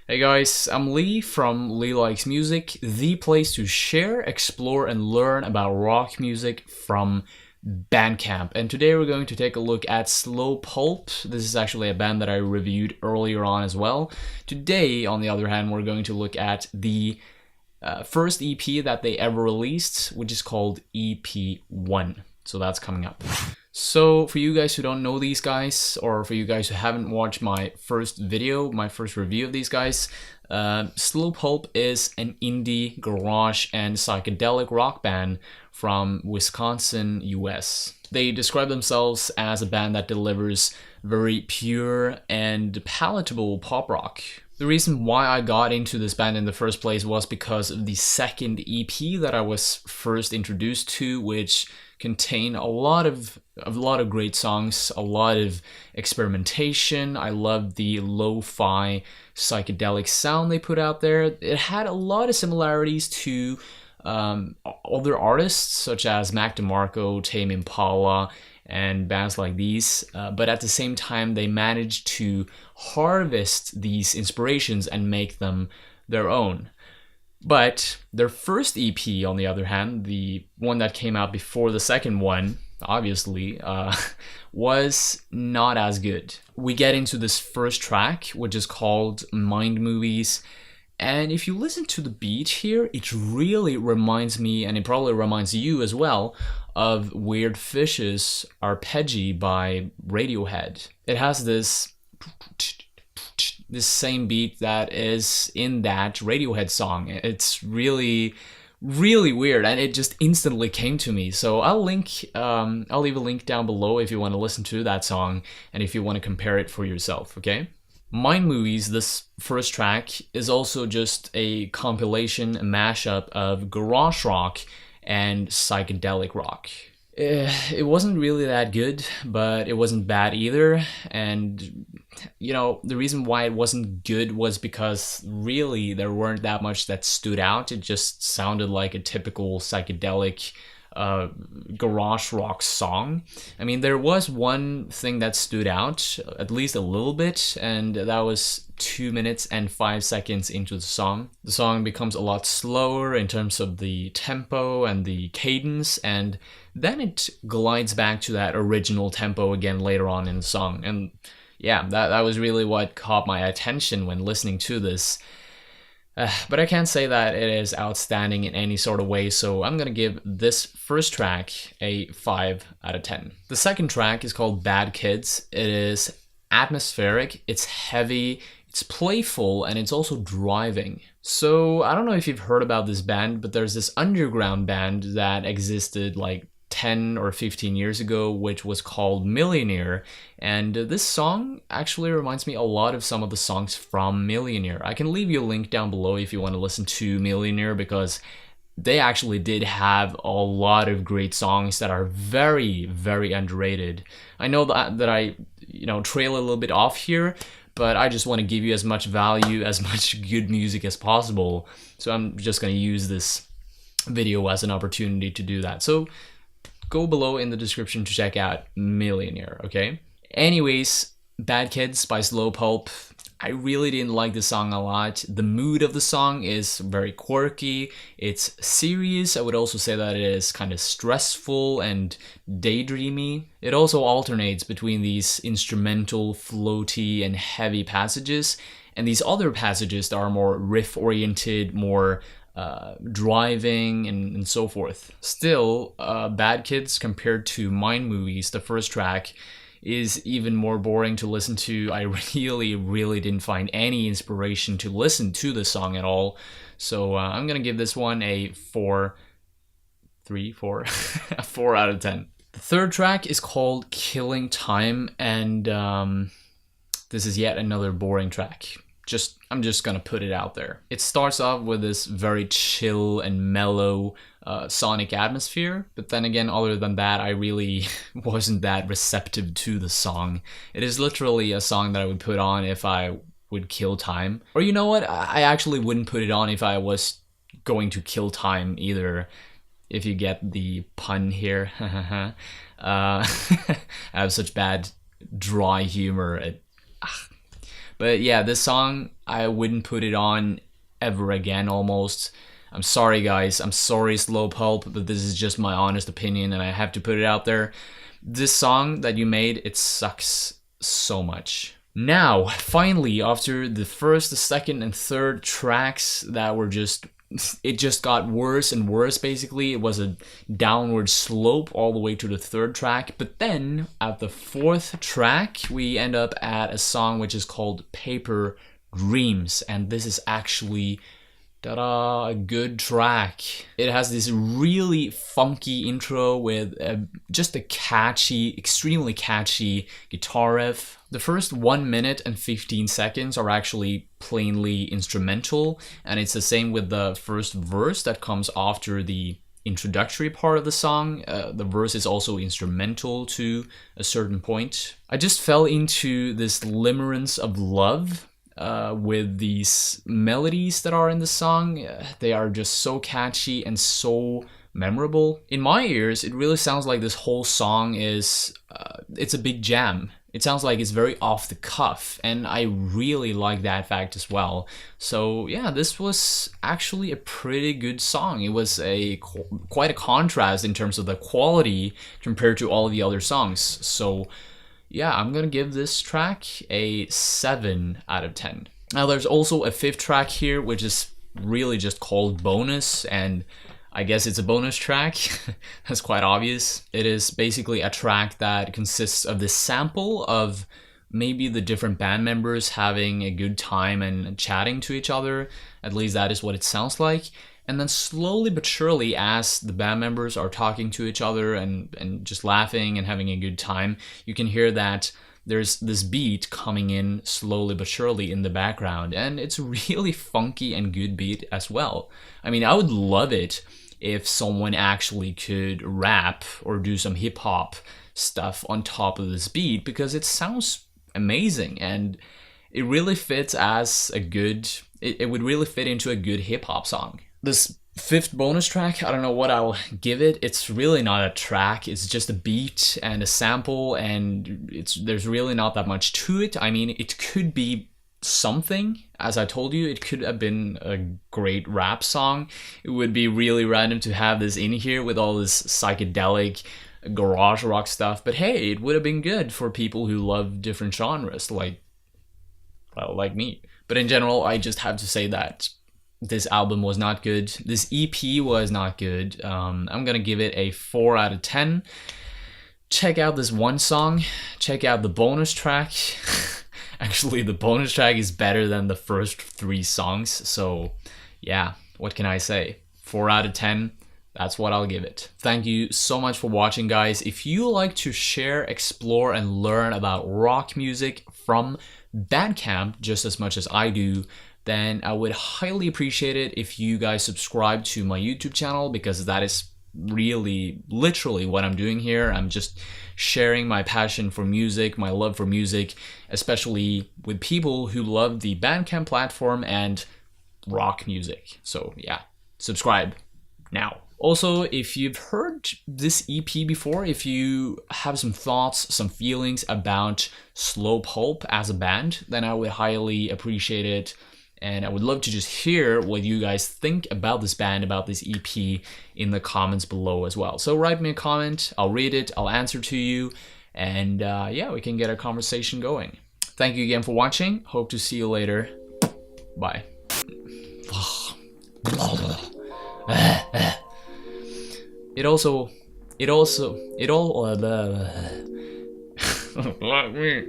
Hey guys, I'm Lee from Lee Likes Music, the place to share, explore, and learn about rock music from Bandcamp. And today we're going to take a look at Slow Pulp. This is actually a band that I reviewed earlier on as well. Today, on the other hand, we're going to look at the first EP that they ever released, which is called EP1. So that's coming up. So for you guys who don't know these guys, or for you guys who haven't watched my first video, my first review of these guys, Slow Pulp is an indie, garage, and psychedelic rock band from Wisconsin, US. They describe themselves as a band that delivers very pure and palatable pop rock. The reason why I got into this band in the first place was because of the second EP that I was first introduced to, which contained a lot of great songs, a lot of experimentation. I loved the lo-fi psychedelic sound they put out there. It had a lot of similarities to other artists such as Mac DeMarco, Tame Impala, and bands like these, but at the same time they managed to harvest these inspirations and make them their own. But their first EP, on the other hand, the one that came out before the second one, obviously, was not as good. We get into this first track, which is called Mind Movies. And if you listen to the beat here, it really reminds me, and it probably reminds you as well, of Weird Fish's Arpeggi by Radiohead. It has this same beat that is in that Radiohead song. It's really weird, and it just instantly came to me. So I'll leave a link down below if you want to listen to that song and if you want to compare it for yourself, okay? Mind Movies, this first track, is also just a compilation, a mashup of garage rock and psychedelic rock. It wasn't really that good, but it wasn't bad either. And, you know, the reason why it wasn't good was because really there weren't that much that stood out. It just sounded like a typical psychedelic garage rock song. I mean, there was one thing that stood out, at least a little bit, and that was 2 minutes and 5 seconds into the song. The song becomes a lot slower in terms of the tempo and the cadence, and then it glides back to that original tempo again later on in the song. And yeah, that was really what caught my attention when listening to this. But I can't say that it is outstanding in any sort of way, so I'm gonna give this first track a 5 out of 10. The second track is called Bad Kids. It is atmospheric, it's heavy, it's playful, and it's also driving. So I don't know if you've heard about this band, but there's this underground band that existed like 10 or 15 years ago, which was called Millionaire, and this song actually reminds me a lot of some of the songs from Millionaire. I can leave you a link down below if you want to listen to Millionaire, because they actually did have a lot of great songs that are very underrated. I know that I trail a little bit off here, but I just want to give you as much value, as much good music as possible, so I'm just going to use this video as an opportunity to do that. So go below in the description to check out Millionaire, okay? Anyways, Bad Kids by Slow Pulp. I really didn't like the song a lot. The mood of the song is very quirky. It's serious. I would also say that it is kind of stressful and daydreamy. It also alternates between these instrumental, floaty, and heavy passages, and these other passages that are more riff-oriented, more driving, and so forth. Still, Bad Kids compared to Mind Movies, the first track, is even more boring to listen to. I really didn't find any inspiration to listen to the song at all. So I'm gonna give this one a 4 out of 10. The third track is called Killing Time, and this is yet another boring track. I'm just gonna put it out there. It starts off with this very chill and mellow sonic atmosphere, but then again, other than that, I really wasn't that receptive to the song. It is literally a song that I would put on if I would kill time. Or you know what? I actually wouldn't put it on if I was going to kill time either, if you get the pun here. I have such bad dry humor. But yeah, this song, I wouldn't put it on ever again almost. I'm sorry guys, I'm sorry Slow Pulp, but this is just my honest opinion and I have to put it out there. This song that you made, it sucks so much. Now, finally, after the first, the second, and third tracks that were just, it just got worse and worse basically. It was a downward slope all the way to the third track. But then at the fourth track, we end up at a song which is called Paper Dreams. And this is actually ta-da, a good track. It has this really funky intro with just a catchy, extremely catchy guitar riff. The first 1 minute and 15 seconds are actually plainly instrumental, and it's the same with the first verse that comes after the introductory part of the song. The verse is also instrumental to a certain point. I just fell into this limerence of love with these melodies that are in the song. They are just so catchy and so memorable. In my ears, it really sounds like this whole song is, it's a big jam. It sounds like it's very off the cuff, and I really like that fact as well. So yeah, this was actually a pretty good song. It was quite a contrast in terms of the quality compared to all of the other songs. So yeah, I'm gonna give this track a 7 out of 10. Now there's also a fifth track here, which is really just called Bonus, and I guess it's a bonus track. That's quite obvious. It is basically a track that consists of this sample of maybe the different band members having a good time and chatting to each other. At least that is what it sounds like. And then slowly but surely, as the band members are talking to each other and just laughing and having a good time, you can hear that there's this beat coming in slowly but surely in the background. And it's a really funky and good beat as well. I mean, I would love it if someone actually could rap or do some hip hop stuff on top of this beat, because it sounds amazing and it really fits as a good, it would really fit into a good hip hop song. This fifth bonus track, I don't know what I'll give it. It's really not a track, it's just a beat and a sample, and there's really not that much to it. I mean, it could be something. As I told you, it could have been a great rap song. It would be really random to have this in here with all this psychedelic garage rock stuff, but hey, it would have been good for people who love different genres like me. But in general, I just have to say that this album was not good. This EP was not good. I'm gonna give it a 4 out of 10. Check out this one song. Check out the bonus track. Actually, the bonus track is better than the first 3 songs. So yeah, what can I say? 4 out of 10. That's what I'll give it. Thank you so much for watching, guys. If you like to share, explore, and learn about rock music from Bandcamp just as much as I do, then I would highly appreciate it if you guys subscribe to my YouTube channel, because that is really literally what I'm doing here. I'm just sharing my passion for music, my love for music, especially with people who love the Bandcamp platform and rock music. So yeah, subscribe now. Also, if you've heard this EP before, if you have some thoughts, some feelings about Slow Pulp as a band, then I would highly appreciate it. And I would love to just hear what you guys think about this band, about this EP in the comments below as well. So write me a comment, I'll read it, I'll answer to you, and yeah, we can get a conversation going. Thank you again for watching. Hope to see you later. Bye. It all like me.